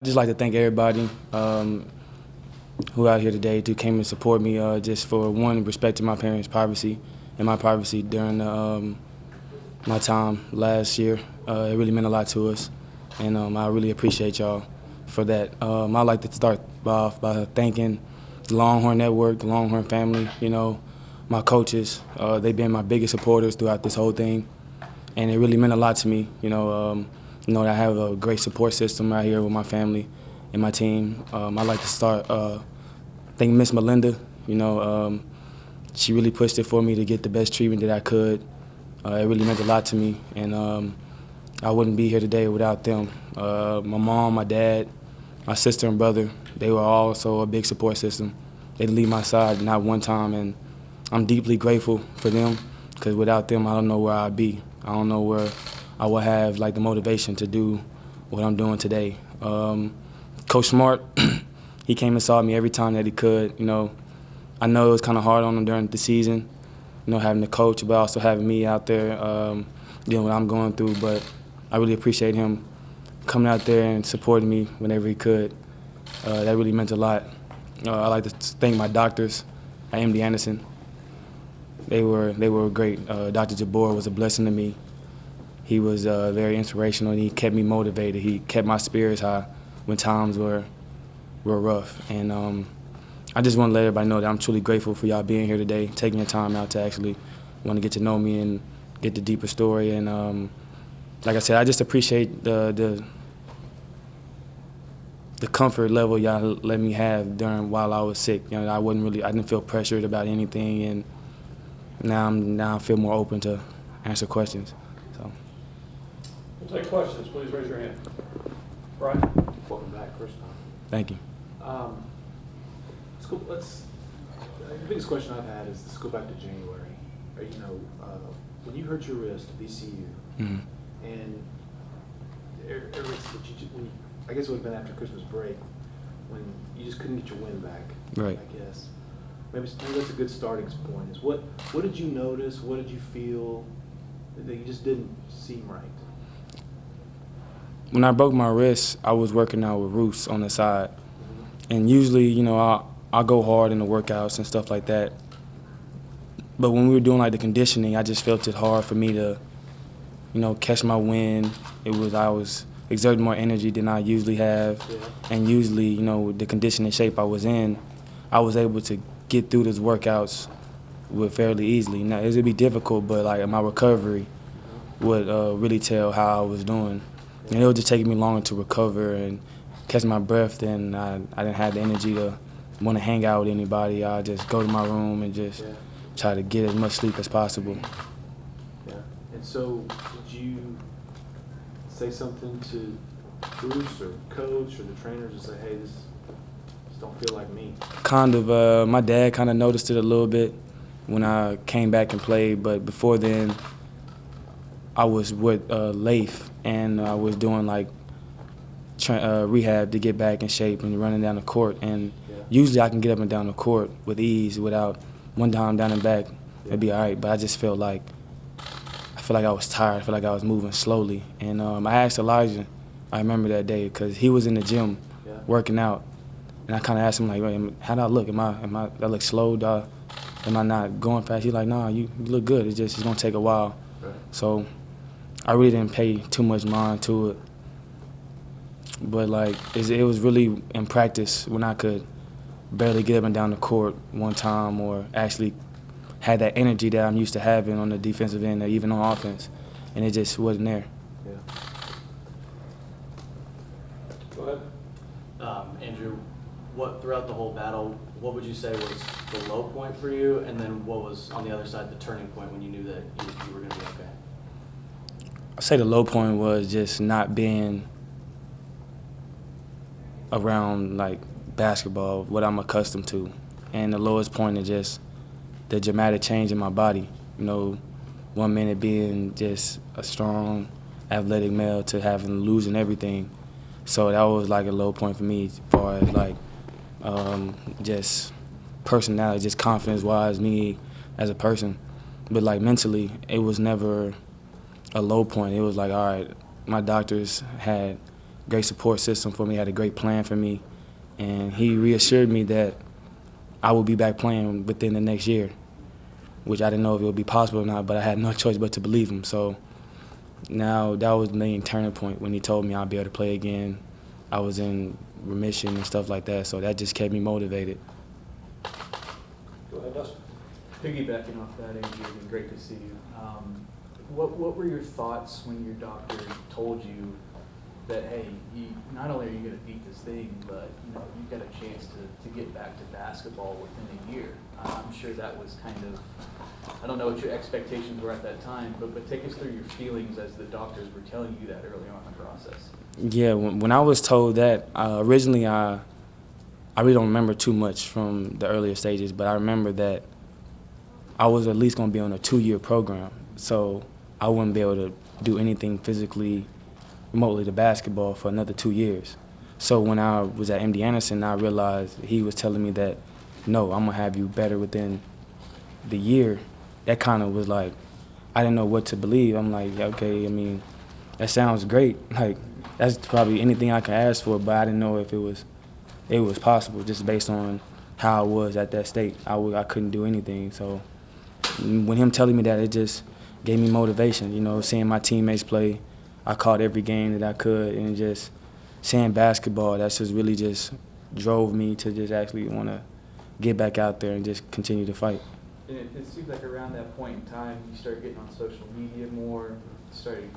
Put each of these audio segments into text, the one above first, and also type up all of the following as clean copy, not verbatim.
I'd just like to thank everybody who out here today to came and support me just for one, respecting my parents' privacy and my privacy during my time last year. It really meant a lot to us, and I really appreciate y'all for that. I'd like to start off by thanking the Longhorn Network, the Longhorn family, my coaches. They've been my biggest supporters throughout this whole thing, and it really meant a lot to me, that I have a great support system out here with my family and my team. I'd like to start thanking Miss Melinda. She really pushed it for me to get the best treatment that I could. It really meant a lot to me, and I wouldn't be here today without them. My mom, my dad, my sister and brother, they were also a big support system. They'd leave my side not one time, and I'm deeply grateful for them, because without them, I don't know where I'd be. I don't know where I would have the motivation to do what I'm doing today. Coach Smart, he came and saw me every time that he could. I know it was kind of hard on him during the season, having the coach, but also having me out there doing what I'm going through. But I really appreciate him coming out there and supporting me whenever he could. That really meant a lot. I'd like to thank my doctors at MD Anderson. They were great. Dr. Jabor was a blessing to me. He was very inspirational, and he kept me motivated. He kept my spirits high when times were rough. And I just want to let everybody know that I'm truly grateful for y'all being here today, taking your time out to actually want to get to know me and get the deeper story. And like I said, I just appreciate the comfort level y'all let me have while I was sick. I didn't feel pressured about anything, and now I feel more open to answer questions. So. We'll take questions. Please raise your hand. Brian. Welcome back, Chris. Thank you. The biggest question I've had is, let's go back to January. When you hurt your wrist at VCU, Mm-hmm. and I guess it would have been after Christmas break, when you just couldn't get your wind back. Right. I guess maybe that's a good starting point. Is what did you notice? What did you feel that you just didn't seem right? When I broke my wrist, I was working out with Roos on the side. Mm-hmm. And usually, I'll go hard in the workouts and stuff like that. But when we were doing the conditioning, I just felt it hard for me to, catch my wind. I was exerting more energy than I usually have. Yeah. And usually, with the conditioning shape I was in, I was able to get through those workouts fairly easily. Now, it would be difficult, but my recovery would really tell how I was doing. And it was just taking me longer to recover and catch my breath, and I didn't have the energy to want to hang out with anybody. I just go to my room and just try to get as much sleep as possible. Yeah. And so, did you say something to Bruce or coach or the trainers and say, hey, this don't feel like me? Kind of. My dad kind of noticed it a little bit when I came back and played, but before then, I was with Leif, and I was doing rehab to get back in shape and running down the court. And usually I can get up and down the court with ease without one time down and back. It'd be all right, but I just felt I was tired. I felt like I was moving slowly. And I asked Elijah, I remember that day, because he was in the gym working out. And I kind of asked him, "Wait, how do I look? Am I I look slow? Am I not going fast?" He's like, "Nah, you look good. It's going to take a while." Right. So I really didn't pay too much mind to it. But it was really in practice when I could barely get up and down the court one time, or actually had that energy that I'm used to having on the defensive end or even on offense, and it just wasn't there. Yeah. Go ahead. Andrew, throughout the whole battle, what would you say was the low point for you, and then what was on the other side the turning point when you knew that you were going to be okay? I'd say the low point was just not being around basketball, what I'm accustomed to, and the lowest point is just the dramatic change in my body. 1 minute being just a strong, athletic male to losing everything. So that was a low point for me as far as just personality, just confidence-wise, me as a person. But mentally, it was never a low point. It was all right, my doctors had great support system for me, had a great plan for me, and he reassured me that I would be back playing within the next year, which I didn't know if it would be possible or not, but I had no choice but to believe him. So now that was the main turning point when he told me I'd be able to play again. I was in remission and stuff like that, so that just kept me motivated. Go ahead, Dustin. Piggybacking off that, Andrew, it's been great to see you. What were your thoughts when your doctor told you that, hey, not only are you going to beat this thing, but you've got a chance to get back to basketball within a year? I'm sure that was kind of, I don't know what your expectations were at that time, but take us through your feelings as the doctors were telling you that early on in the process. Yeah, when I was told that, originally I really don't remember too much from the earlier stages, but I remember that I was at least going to be on a 2-year program, so I wouldn't be able to do anything physically remotely to basketball for another 2 years. So when I was at MD Anderson, I realized he was telling me that, no, I'm going to have you better within the year. That kind of was like, I didn't know what to believe. I'm like, okay, I mean, that sounds great. Like, that's probably anything I could ask for, but I didn't know if it was possible just based on how I was at that state. I couldn't do anything. So when him telling me that, it just gave me motivation, seeing my teammates play. I caught every game that I could, and just seeing basketball, that's just really just drove me to just actually want to get back out there and just continue to fight. And it seems like around that point in time, you started getting on social media more, started,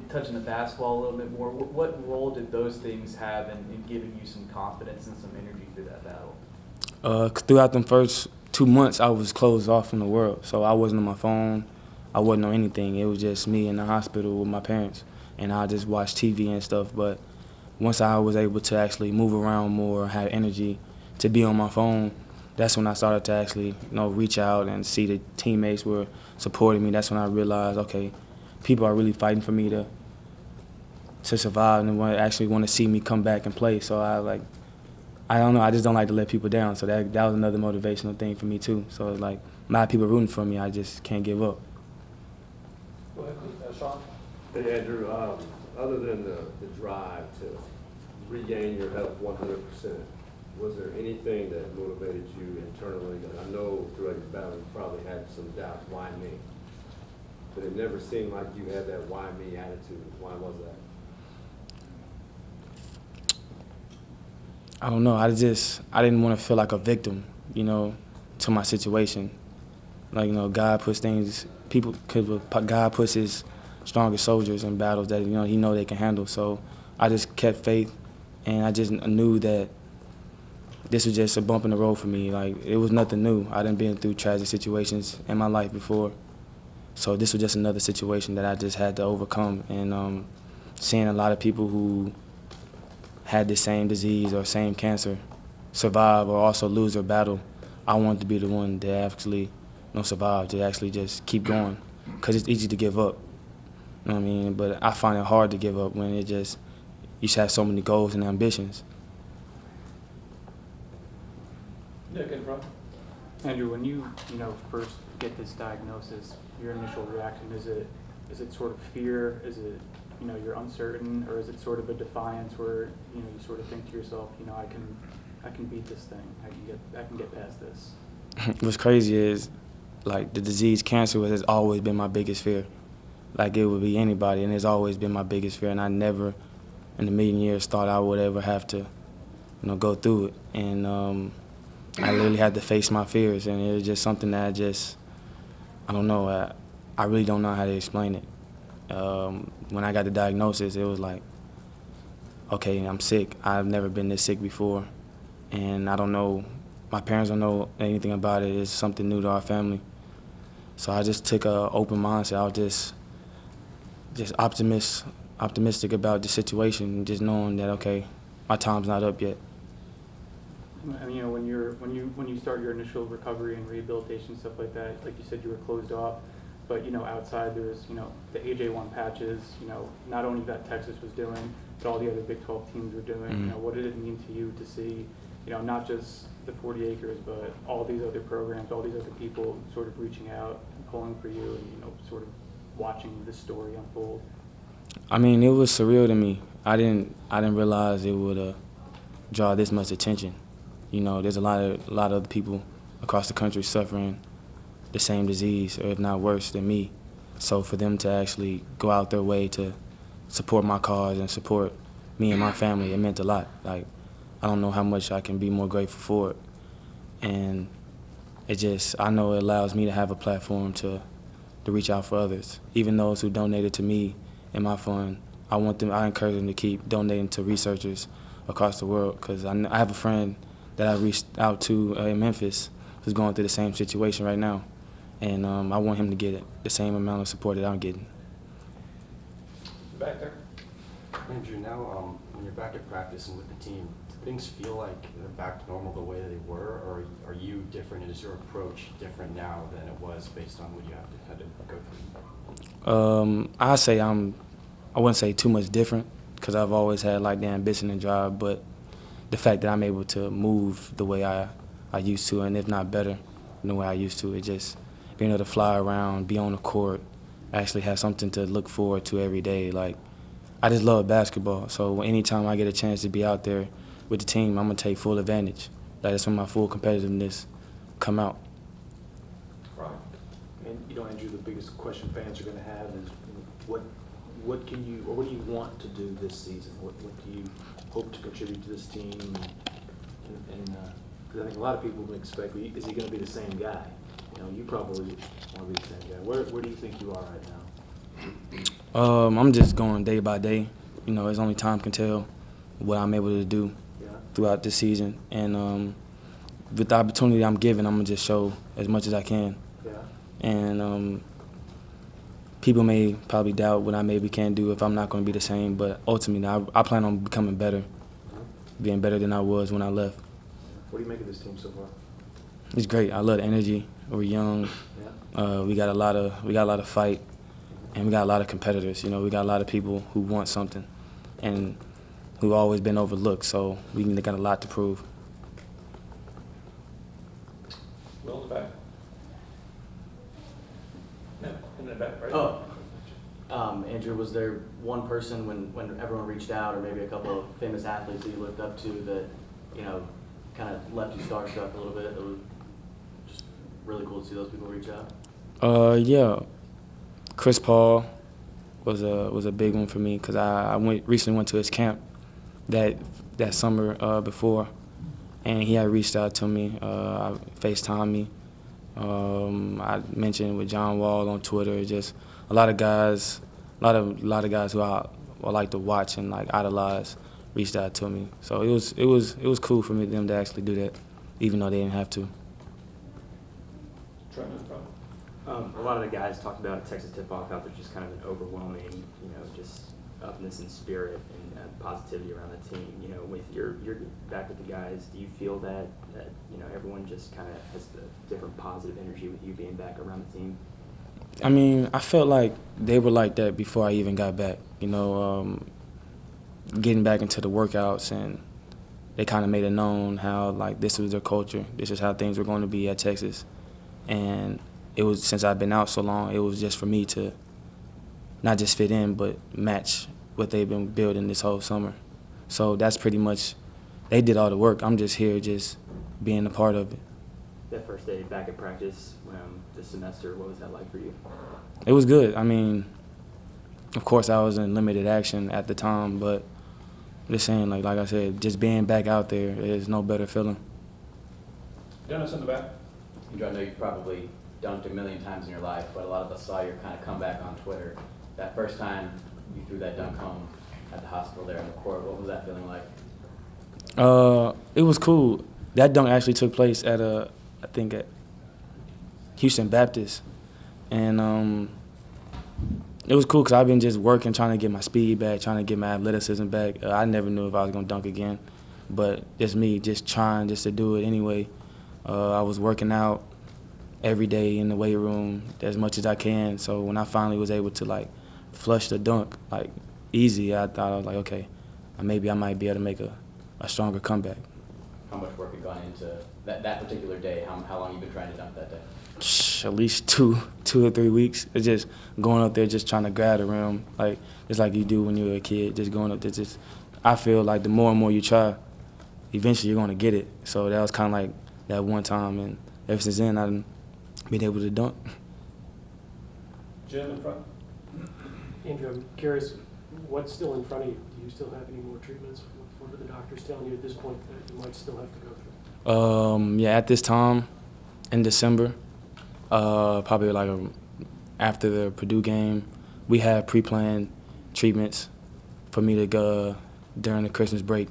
touching the basketball a little bit more. What role did those things have in giving you some confidence and some energy through that battle? Throughout them first 2 months, I was closed off from the world. So I wasn't on my phone. I wasn't on anything. It was just me in the hospital with my parents, and I just watched TV and stuff. But once I was able to actually move around more, have energy to be on my phone, that's when I started to actually, reach out and see the teammates were supporting me. That's when I realized, okay, people are really fighting for me to survive and actually want to see me come back and play. So I don't know, I just don't like to let people down. So that was another motivational thing for me too. So it's like, a lot of people rooting for me, I just can't give up. Go ahead, Sean. Hey, Andrew, other than the drive to regain your health 100%, was there anything that motivated you internally? I know throughout your battle you probably had some doubts, why me? But it never seemed like you had that why me attitude. Why was that? I don't know, I didn't want to feel like a victim, to my situation. Like, God puts things, God puts his strongest soldiers in battles that, he know they can handle. So I just kept faith, and I just knew that this was just a bump in the road for me. Like, it was nothing new. I done been through tragic situations in my life before. So this was just another situation that I just had to overcome. And seeing a lot of people who had the same disease or same cancer survive or also lose their battle, I wanted to be the one to actually survive, to actually just keep going. Because it's easy to give up. You know what I mean? But I find it hard to give up when you just have so many goals and ambitions. Nick in front. Andrew, when you first get this diagnosis, your initial reaction, is it sort of fear? Is it you're uncertain, or is it sort of a defiance where you sort of think to yourself, I can beat this thing. I can get past this. What's crazy is, like, the disease cancer has always been my biggest fear. Like, it would be anybody, and it's always been my biggest fear, and I never in a million years thought I would ever have to go through it. And I literally had to face my fears, and it was just something that I don't know, I really don't know how to explain it. When I got the diagnosis, it was like, okay, I'm sick. I've never been this sick before, and I don't know, my parents don't know anything about it. It's something new to our family. So I just took an open mindset. I was just optimistic about the situation, just knowing that, okay, my time's not up yet. And when you start your initial recovery and rehabilitation, stuff like that, like you said, you were closed off, but outside there was the AJ1 patches, not only that Texas was doing, but all the other Big 12 teams were doing. Mm-hmm. What did it mean to you to see, not just the 40 acres, but all these other programs, all these other people sort of reaching out and pulling for you, and sort of watching this story unfold? I mean, it was surreal to me. I didn't realize it would draw this much attention. You know, there's a lot of other people across the country suffering the same disease, or if not worse than me. So for them to actually go out their way to support my cause and support me and my family, it meant a lot. Like, I don't know how much I can be more grateful for it. And I know it allows me to have a platform to reach out for others. Even those who donated to me and my fund, I encourage them to keep donating to researchers across the world, because I have a friend that I reached out to in Memphis who's going through the same situation right now. And I want him to get the same amount of support that I'm getting. Back there. Andrew, now when you're back at practice and with the team, do things feel like they're back to normal the way they were, or are you different, and is your approach different now than it was based on what you had to go through? I wouldn't say too much different, because I've always had like the ambition and drive, but the fact that I'm able to move the way I used to, and if not better than the way I used to, it just being able to fly around, be on the court, actually have something to look forward to every day. Like, I just love basketball, so anytime I get a chance to be out there with the team, I'm going to take full advantage. That's when my full competitiveness come out. Right. And Andrew, the biggest question fans are going to have is, what do you want to do this season? What do you hope to contribute to this team? And because I think a lot of people would expect, is he going to be the same guy? You probably want to be the same guy. Where do you think you are right now? I'm just going day by day. It's only time can tell what I'm able to do throughout the season. And with the opportunity I'm given, I'm going to just show as much as I can. Yeah. And people may probably doubt what I maybe can do if I'm not going to be the same, but ultimately I plan on becoming better, being better than I was when I left. What do you make of this team so far? It's great. I love the energy. We're young. Yeah. We got a lot of fight, and we got a lot of competitors. We got a lot of people who want something, and who've always been overlooked. So we got a lot to prove. Will in the back. No, in the back, right? Andrew, was there one person when everyone reached out, or maybe a couple of famous athletes that you looked up to that, kind of left you starstruck a little bit? It was just really cool to see those people reach out. Yeah, Chris Paul was a big one for me, because I recently went to his camp that summer before, and he had reached out to me. FaceTimed me. I mentioned with John Wall on Twitter. Just a lot of guys who I like to watch and like idolize reached out to me. So it was cool for them to actually do that, even though they didn't have to. Trent in the front. A lot of the guys talked about at Texas Tip-Off how there's just kind of an overwhelming, just upness and spirit and positivity around the team. With you're back with the guys, do you feel that everyone just kind of has the different positive energy with you being back around the team? I mean, I felt like they were like that before I even got back. Getting back into the workouts, and they kind of made it known how like this was their culture. This is how things were going to be at Texas, and it was, since I've been out so long, it was just for me to not just fit in, but match what they've been building this whole summer. So that's pretty much, they did all the work. I'm just here just being a part of it. That first day back at practice this semester, what was that like for you? It was good. I mean, of course I was in limited action at the time, but just saying, like I said, just being back out there is no better feeling. Dennis in the back. Andrew, I know you've probably dunked a million times in your life, but a lot of us saw your kind of comeback on Twitter. That first time you threw that dunk home at the hospital there on the court, what was that feeling like? It was cool. That dunk actually took place at I think at Houston Baptist, and it was cool because I've been just working, trying to get my speed back, trying to get my athleticism back. I never knew if I was gonna dunk again, but just me, just trying just to do it anyway. I was working out every day in the weight room as much as I can. So when I finally was able to like flush the dunk like easy, I thought I was like, okay, maybe I might be able to make a stronger comeback. how much work had gone into that particular day? How long you been trying to dunk that day? At least two or 3 weeks. It's just going up there, just trying to grab the rim, like just like you do when you're a kid. Just going up there, just I feel like the more and more you try, eventually you're gonna get it. So that was kind of like that one time, and ever since then I've been able to dunk. Jim in front. Andrew, I'm curious, what's still in front of you? Do you still have any more treatments? What are the doctors telling you at this point that you might still have to go through? Yeah, at this time, in December, probably like after the Purdue game, we have pre-planned treatments for me to go during the Christmas break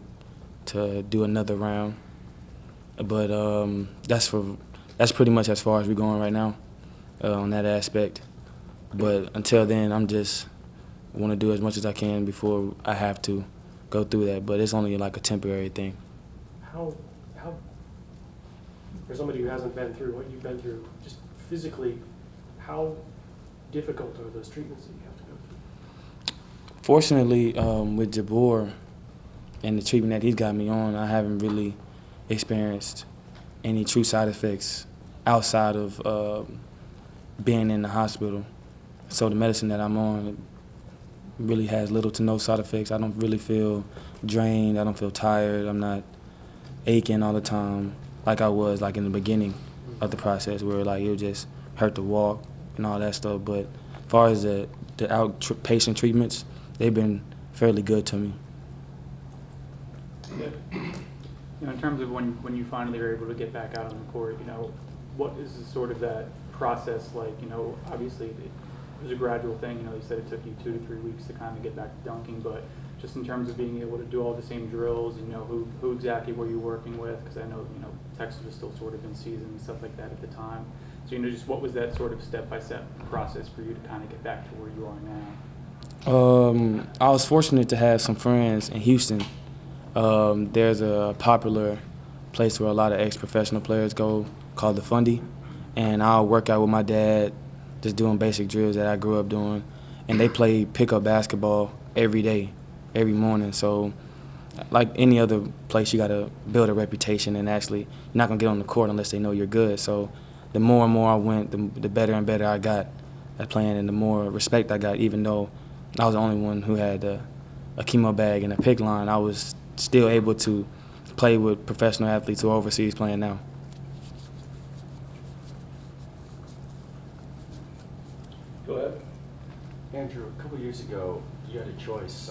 to do another round. But that's pretty much as far as we're going right now on that aspect. But until then, I'm just want to do as much as I can before I have to go through that. But it's only like a temporary thing. How, for somebody who hasn't been through what you've been through, just physically, how difficult are those treatments that you have to go through? Fortunately, with Jabor and the treatment that he's got me on, I haven't really experienced any true side effects outside of being in the hospital. So the medicine that I'm on really has little to no side effects. I don't really feel drained. I don't feel tired. I'm not aching all the time like I was like in the beginning of the process where like it would just hurt to walk and all that stuff. But as far as the outpatient treatments, they've been fairly good to me. You know, in terms of when you finally are able to get back out on the court, you know, what is sort of that process like? You know, obviously it was a gradual thing. You know, you said it took you 2 to 3 weeks to kind of get back to dunking, but just in terms of being able to do all the same drills, you know, who exactly were you working with? Because I know, you know, Texas was still sort of in season and stuff like that at the time. So, you know, just what was that sort of step-by-step process for you to kind of get back to where you are now? I was fortunate to have some friends in Houston. There's a popular place where a lot of ex-professional players go called the Fundy, and I'll work out with my dad, just doing basic drills that I grew up doing. And they play pickup basketball every day, every morning. So like any other place, you got to build a reputation, and actually you're not going to get on the court unless they know you're good. So the more and more I went, the better and better I got at playing, and the more respect I got. Even though I was the only one who had a chemo bag and a pick line, I was still able to play with professional athletes who are overseas playing now. Go ahead. Andrew, a couple years ago, you had a choice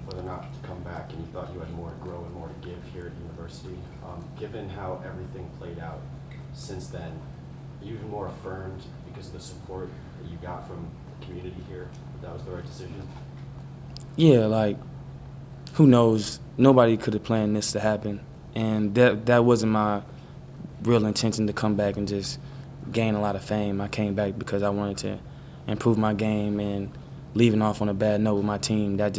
whether or not to come back, and you thought you had more to grow and more to give here at university. Given how everything played out since then, are you even more affirmed because of the support that you got from the community here that was the right decision? Yeah, like, who knows? Nobody could have planned this to happen, and that wasn't my real intention to come back and just gain a lot of fame. I came back because I wanted to improve my game, and leaving off on a bad note with my team, it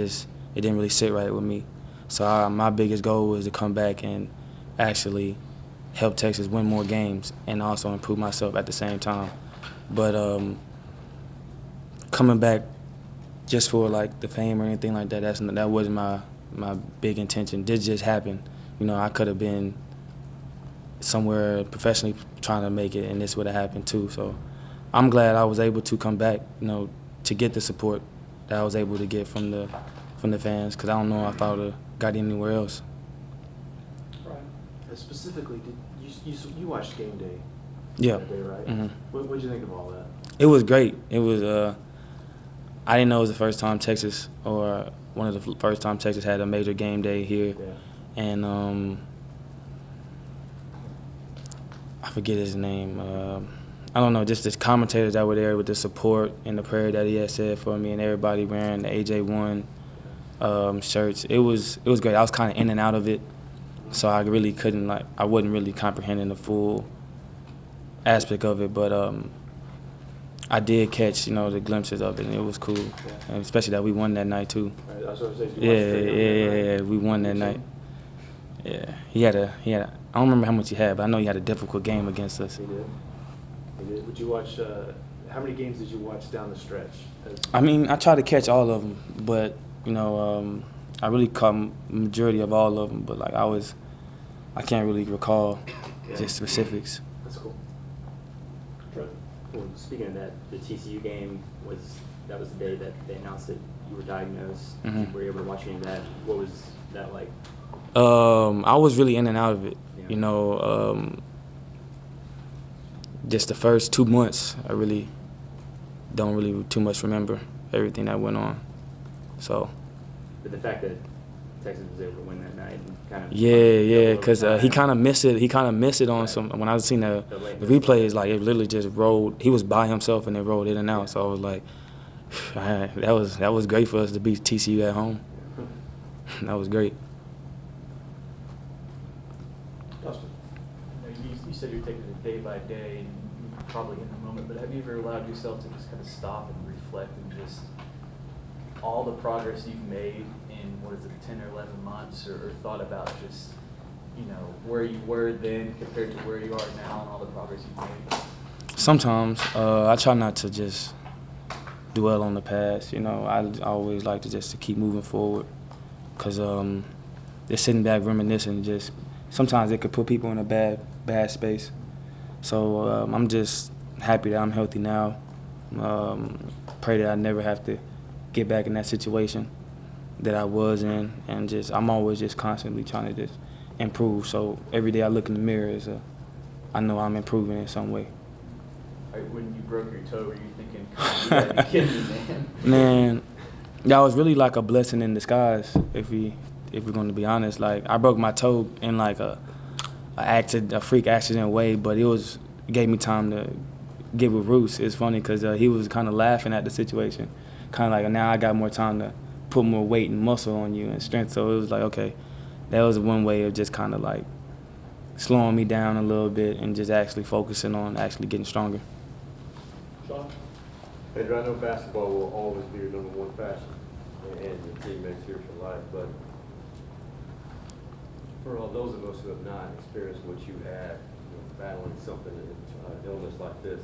didn't really sit right with me. So my biggest goal was to come back and actually help Texas win more games and also improve myself at the same time. But coming back just for like the fame or anything like that, that wasn't my big intention. This just happened. You know, I could have been somewhere professionally trying to make it, and this would have happened too. So I'm glad I was able to come back, you know, to get the support that I was able to get from the fans, because I don't know if I would have got anywhere else. Right. Specifically, you watched game day Yeah. that day, right? Mm-hmm. What did you think of all that? It was great. It was. I didn't know it was the first time Texas, or one of the first time Texas had a major game day here, Yeah. and I forget his name. I don't know, just the commentators that were there with the support and the prayer that he had said for me, and everybody wearing the AJ1 shirts. It was great. I was kind of in and out of it, so I really couldn't, I wasn't really comprehending the full aspect of it, but I did catch, you know, the glimpses of it, and it was cool. Yeah. And especially that we won that night too. Right, that's what I was saying. You watched the game, right? Yeah, we won that night. Yeah, he had a. I don't remember how much he had, but I know he had a difficult game against us. He did. Would you watch? How many games did you watch down the stretch? I mean, I tried to catch all of them, but you know, I really caught majority of all of them. But like I was I can't really recall Yeah. just specifics. That's cool. Trent? Well, speaking of that, the TCU game that was the day that they announced that you were diagnosed. Mhm. Were you able to watch any of that? What was that like? I was really in and out of it. Yeah. You know, just the first 2 months, I really don't really too much remember everything that went on. So. But the fact that Texas was able to win that night and kind of Yeah, because he overtime. kind of missed it. He kind of missed it on Right. some. When I was seeing the late replays, like it literally just rolled. He was by himself and it rolled in and out. So I was like, that was great for us to beat TCU at home. That was great. Dustin? You said you're taking it day by day, and you're probably in the moment, but have you ever allowed yourself to just kind of stop and reflect and just all the progress you've made in, 10 or 11 months, or thought about just, where you were then compared to where you are now and all the progress you've made? Sometimes I try not to just dwell on the past. I always like to just to keep moving forward, because just sitting back reminiscing, just sometimes it could put people in a bad space. So I'm just happy that I'm healthy now. Pray that I never have to get back in that situation that I was in, and I'm always just constantly trying to just improve. So every day I look in the mirror, I know I'm improving in some way. When you broke your toe, were you thinking, you gotta be kidding me, man? Man, that was really like a blessing in disguise, if we're going to be honest. Like, I broke my toe in like a freak accident way, but it gave me time to get with Roos. It's funny because he was kind of laughing at the situation, kind of like, now I got more time to put more weight and muscle on you and strength. So it was like, okay, that was one way of just kind of like slowing me down a little bit and just actually focusing on actually getting stronger. Sean? Andrew, I know basketball will always be your number one passion and your teammates here for life, but for all those of us who have not experienced what you had, battling something, illness like this,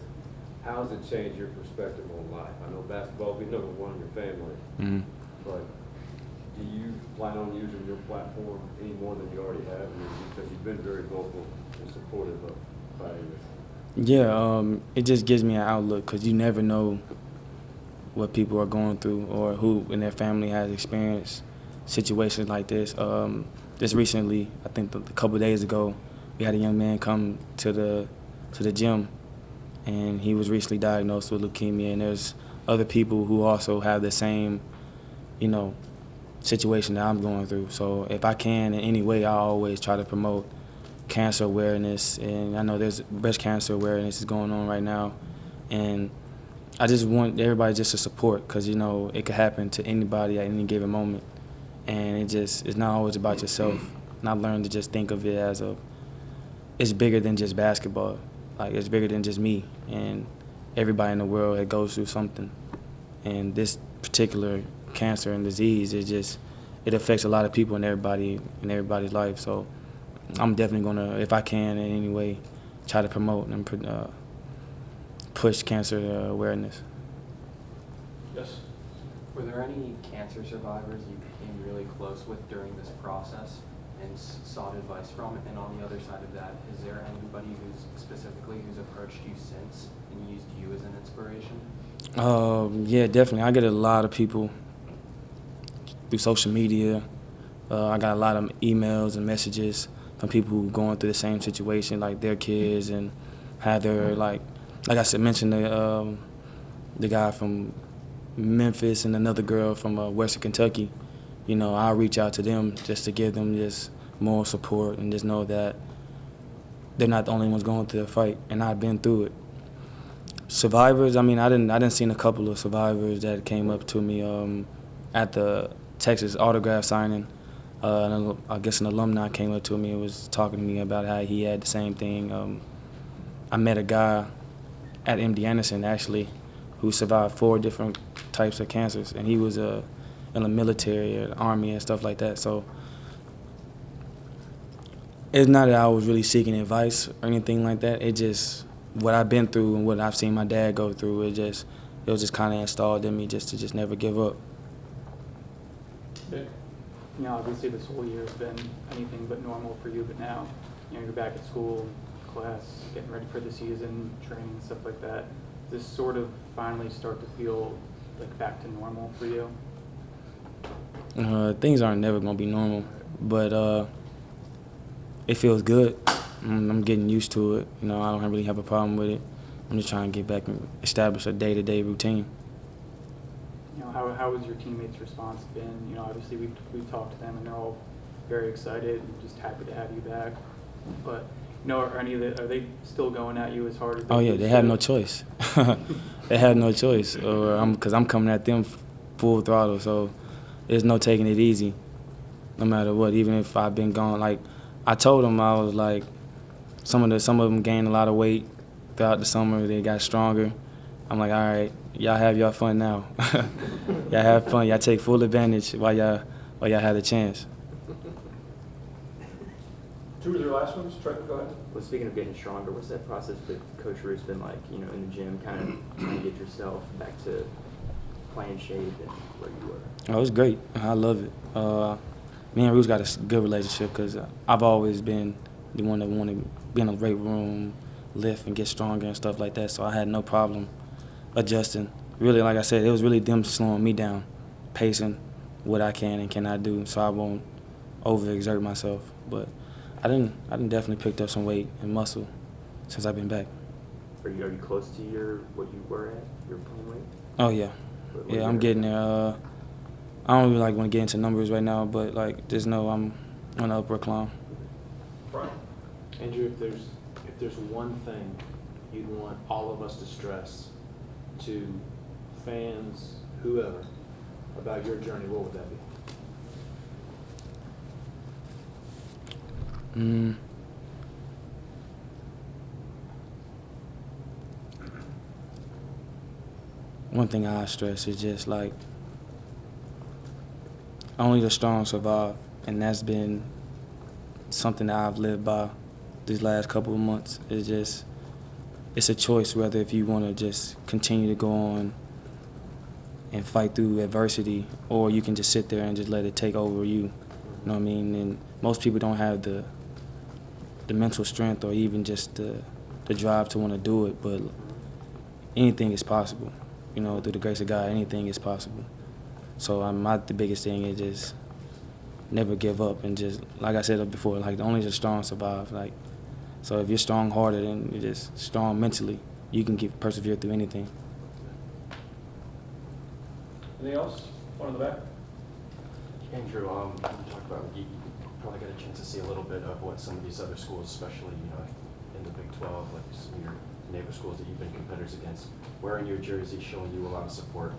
how has it changed your perspective on life? I know basketball will be number one in your family, Mm-hmm. but do you plan on using your platform any more than you already have? Because you've been very vocal and supportive of fighting this. Yeah, it just gives me an outlook, because you never know what people are going through or who in their family has experienced situations like this. Just recently, I think a couple of days ago, we had a young man come to the gym, and he was recently diagnosed with leukemia, and there's other people who also have the same, situation that I'm going through. So if I can in any way, I always try to promote cancer awareness, and I know there's breast cancer awareness is going on right now, and I just want everybody just to support, because it could happen to anybody at any given moment, and it's not always about yourself. And I learned to just think of it as it's bigger than just basketball. Like, it's bigger than just me and everybody in the world that goes through something. And this particular cancer and disease, it affects a lot of people in everybody's life. So I'm definitely gonna, if I can in any way, try to promote and push cancer awareness. Yes? Were there any cancer survivors you became really close with during this process and sought advice from? And on the other side of that, is there anybody who's approached you since and used you as an inspiration? Yeah, definitely. I get a lot of people through social media. I got a lot of emails and messages from people who are going through the same situation, like their kids, and have their, like I said, mentioned the guy from Memphis and another girl from Western Kentucky. I'll reach out to them just to give them just moral support and just know that they're not the only ones going through the fight, and I've been through it. Survivors, I didn't seen a couple of survivors that came up to me at the Texas autograph signing. I guess an alumni came up to me and was talking to me about how he had the same thing. I met a guy at MD Anderson, actually, who survived 4 different types of cancers, and he was in the military, or the Army, and stuff like that. So it's not that I was really seeking advice or anything like that. It just, what I've been through and what I've seen my dad go through, it was just kind of installed in me just to never give up. Nick? you know, obviously this whole year has been anything but normal for you, but now, you know, you're back at school, class, getting ready for the season, training, stuff like that. Does this sort of finally start to feel like back to normal for you? Things aren't never going to be normal, but it feels good. I'm getting used to it. You know, I don't really have a problem with it. I'm just trying to get back and establish a day-to-day routine. You know, how has your teammates' response been? You know, obviously we've talked to them and they're all very excited and just happy to have you back. But, you know, are they still going at you as hard as they Oh, yeah, used they had to? no choice. They had no choice, because I'm coming at them full throttle, so there's no taking it easy no matter what, even if I've been gone. Like, I told them, I was like, some of them gained a lot of weight throughout the summer. They got stronger. I'm like, all right, y'all have y'all fun now. Y'all have fun. Y'all take full advantage while y'all have the chance. Two or three last ones, Trevor, go ahead. Well, speaking of getting stronger, what's that process with Coach Roos been like, you know, in the gym, kind of trying to get yourself back to playing shape and where you were? Oh, it's great. I love it. Me and Roos got a good relationship because I've always been the one that wanted to be in the weight room, lift and get stronger and stuff like that, so I had no problem adjusting. Really, like I said, it was really them slowing me down, pacing what I can and cannot do so I won't overexert myself. But I didn't definitely picked up some weight and muscle since I've been back. Are you close to what you were at, your playing weight? Oh, yeah. Yeah, I'm getting there. I don't really want to get into numbers right now, but just know I'm on the upward climb. Brian? Andrew, if there's one thing you'd want all of us to stress to fans, whoever, about your journey, what would that be? One thing I stress is just only the strong survive, and that's been something that I've lived by these last couple of months. It's a choice whether if you want to just continue to go on and fight through adversity, or you can just sit there and just let it take over you. You know what I mean? And most people don't have the mental strength or even just the drive to want to do it, but anything is possible. You know, through the grace of God, anything is possible. So the biggest thing is just never give up and just, like I said before, only the strong survive. So if you're strong-hearted and you're just strong mentally, you can persevere through anything. Anything else? One in the back? Andrew, you talked about you probably got a chance to see a little bit of what some of these other schools, especially in the Big 12, like some of your neighbor schools that you've been competitors against, wearing your jersey, showing you a lot of support.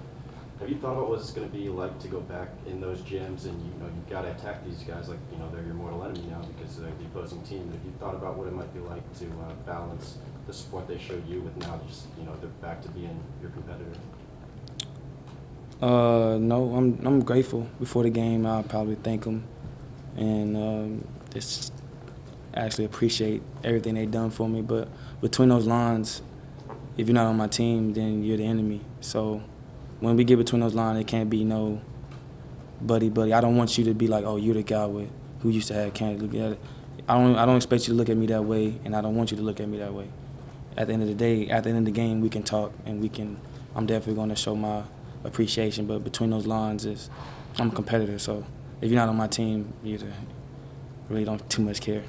Have you thought about what it's going to be like to go back in those gyms and you've got to attack these guys like they're your mortal enemy now because they're the opposing team? Have you thought about what it might be like to balance the support they showed you with now just they're back to being your competitor? No, I'm grateful. Before the game, I'll probably thank them and just actually appreciate everything they've done for me. But between those lines, if you're not on my team, then you're the enemy. So when we get between those lines, it can't be no buddy. I don't want you to be like, oh, you're the guy who used to have cancer. I don't expect you to look at me that way, and I don't want you to look at me that way. At the end of the day, at the end of the game, we can talk, and I'm definitely going to show my appreciation. But between those lines, I'm a competitor. So if you're not on my team, you really don't too much care.